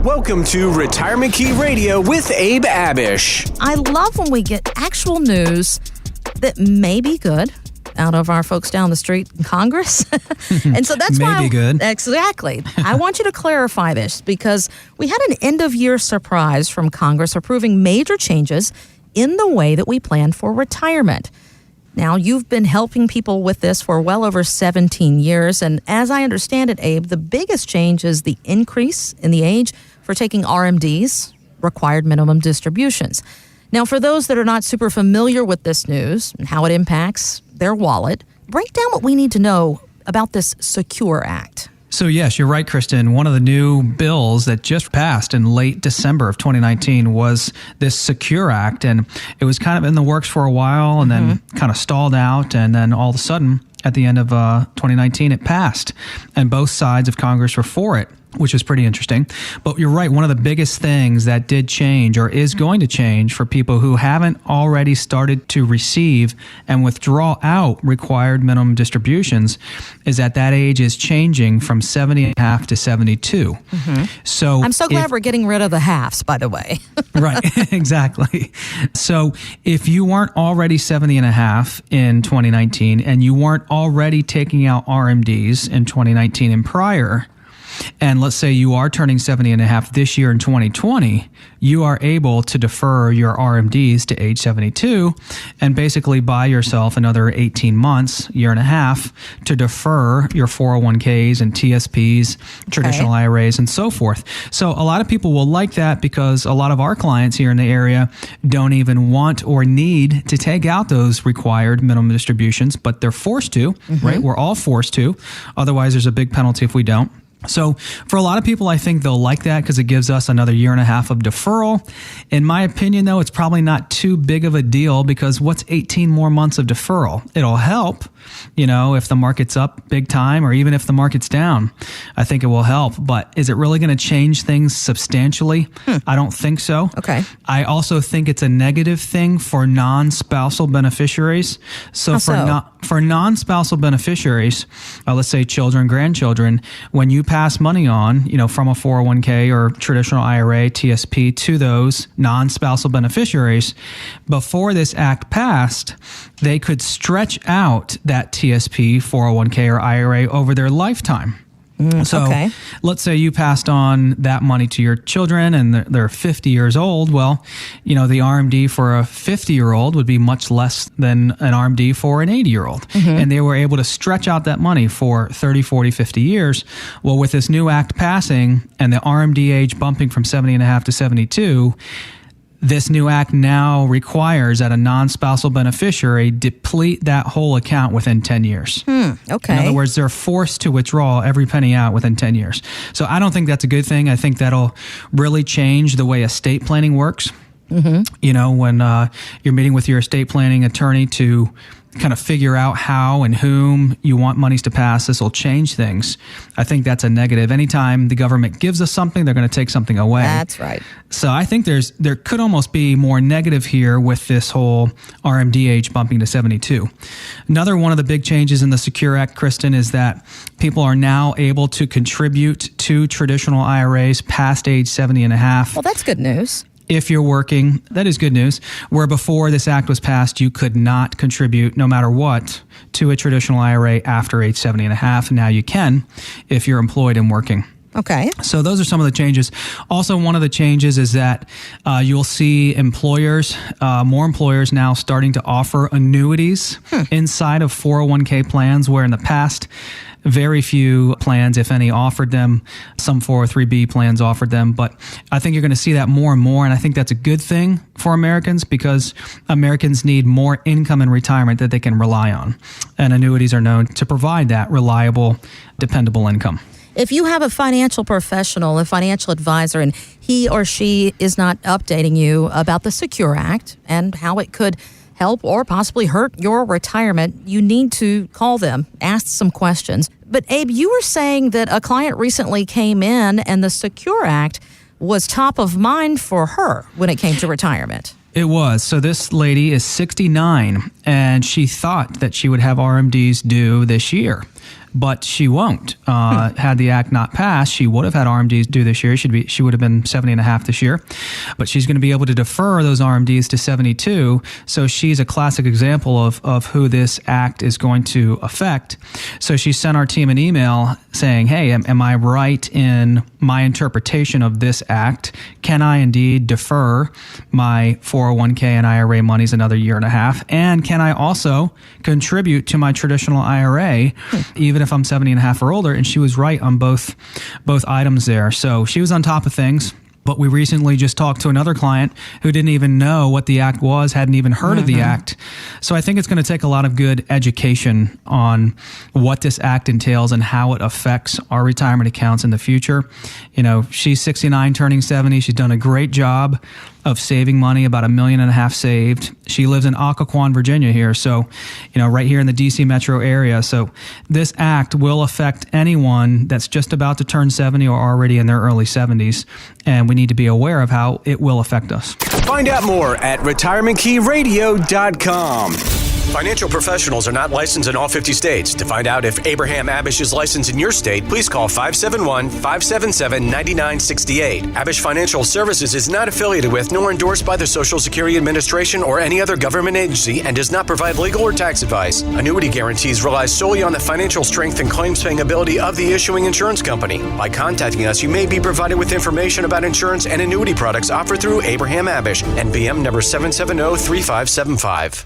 Welcome to Retirement Key Radio with Abe Abish. I love when we get actual news that may be good out of our folks down the street in Congress. And so that's why... Maybe good. Exactly. I want you to clarify this because we had an end-of-year surprise from Congress approving major changes in the way that we plan for retirement. Now, you've been helping people with this for well over 17 years, and as I understand it, Abe, the biggest change is the increase in the age for taking RMDs, required minimum distributions. Now, for those that are not super familiar with this news and how it impacts their wallet, break down what we need to know about this Secure Act. So yes, you're right, Kristen. One of the new bills that just passed in late December of 2019 was this Secure Act. And it was kind of in the works for a while and then kind of stalled out. And then all of a sudden, at the end of 2019, it passed. And both sides of Congress were for it, which is pretty interesting. But you're right. One of the biggest things that did change or is going to change for people who haven't already started to receive and withdraw out required minimum distributions is that age is changing from 70 and a half to 72. So I'm so glad we're getting rid of the halves, by the way. Right, exactly. So if you weren't already 70 and a half in 2019 and you weren't already taking out RMDs in 2019 and prior, and let's say you are turning 70 and a half this year in 2020, you are able to defer your RMDs to age 72 and basically buy yourself another 18 months, year and a half, to defer your 401ks and TSPs, traditional IRAs, and so forth. So a lot of people will like that because a lot of our clients here in the area don't even want or need to take out those required minimum distributions, but they're forced to, right? We're all forced to. Otherwise, there's a big penalty if we don't. So for a lot of people, I think they'll like that because it gives us another year and a half of deferral. In my opinion, though, it's probably not too big of a deal because what's 18 more months of deferral? It'll help, if the market's up big time or even if the market's down. I think it will help. But is it really going to change things substantially? I don't think so. Okay. I also think it's a negative thing for non-spousal beneficiaries. So for non-spousal beneficiaries, let's say children, grandchildren, when you pass money on, from a 401k or traditional IRA, TSP to those non-spousal beneficiaries, before this act passed, they could stretch out that TSP, 401k or IRA over their lifetime. So let's say you passed on that money to your children and they're 50 years old. Well, the RMD for a 50-year-old would be much less than an RMD for an 80-year-old. And they were able to stretch out that money for 30, 40, 50 years. Well, with this new act passing and the RMD age bumping from 70 and a half to 72, this new act now requires that a non-spousal beneficiary deplete that whole account within 10 years. In other words, they're forced to withdraw every penny out within 10 years. So I don't think that's a good thing. I think that'll really change the way estate planning works. When you're meeting with your estate planning attorney to kind of figure out how and whom you want monies to pass, this will change things. I think that's a negative. Anytime the government gives us something, they're going to take something away. That's right. So I think there could almost be more negative here with this whole RMD age bumping to 72. Another one of the big changes in the Secure Act, Kristen, is that people are now able to contribute to traditional IRAs past age 70 and a half. Well, that's good news. If you're working, that is good news. Where before this act was passed, you could not contribute no matter what to a traditional IRA after age 70 and a half. Now you can if you're employed and working. Okay. So those are some of the changes. Also, one of the changes is that you'll see more employers now starting to offer annuities inside of 401k plans, where in the past, very few plans, if any, offered them. Some 403b plans offered them. But I think you're going to see that more and more. And I think that's a good thing for Americans because Americans need more income in retirement that they can rely on. And annuities are known to provide that reliable, dependable income. If you have a financial professional, a financial advisor, and he or she is not updating you about the Secure Act and how it could help or possibly hurt your retirement, you need to call them, ask some questions. But Abe, you were saying that a client recently came in and the Secure Act was top of mind for her when it came to retirement. It was. So this lady is 69 and she thought that she would have RMDs due this year. But she won't. Had the act not passed, she would have had RMDs due this year. She would have been 70 and a half this year. But she's going to be able to defer those RMDs to 72. So she's a classic example of who this act is going to affect. So she sent our team an email saying, hey, am I right in my interpretation of this act? Can I indeed defer my 401k and IRA monies another year and a half? And can I also contribute to my traditional IRA, even if I'm 70 and a half or older? And she was right on both items there. So she was on top of things. But we recently just talked to another client who didn't even know what the act was, hadn't even heard of the act. So I think it's going to take a lot of good education on what this act entails and how it affects our retirement accounts in the future. You know, she's 69, turning 70. She's done a great job of saving money, about $1.5 million saved. She lives in Occoquan, Virginia here. So, you know, right here in the DC metro area. So this act will affect anyone that's just about to turn 70 or already in their early 70s. And we need to be aware of how it will affect us. Find out more at retirementkeyradio.com. Financial professionals are not licensed in all 50 states. To find out if Abraham Abish is licensed in your state, please call 571-577-9968. Abish Financial Services is not affiliated with nor endorsed by the Social Security Administration or any other government agency and does not provide legal or tax advice. Annuity guarantees rely solely on the financial strength and claims-paying ability of the issuing insurance company. By contacting us, you may be provided with information about insurance and annuity products offered through Abraham Abish, NBM number 7703575.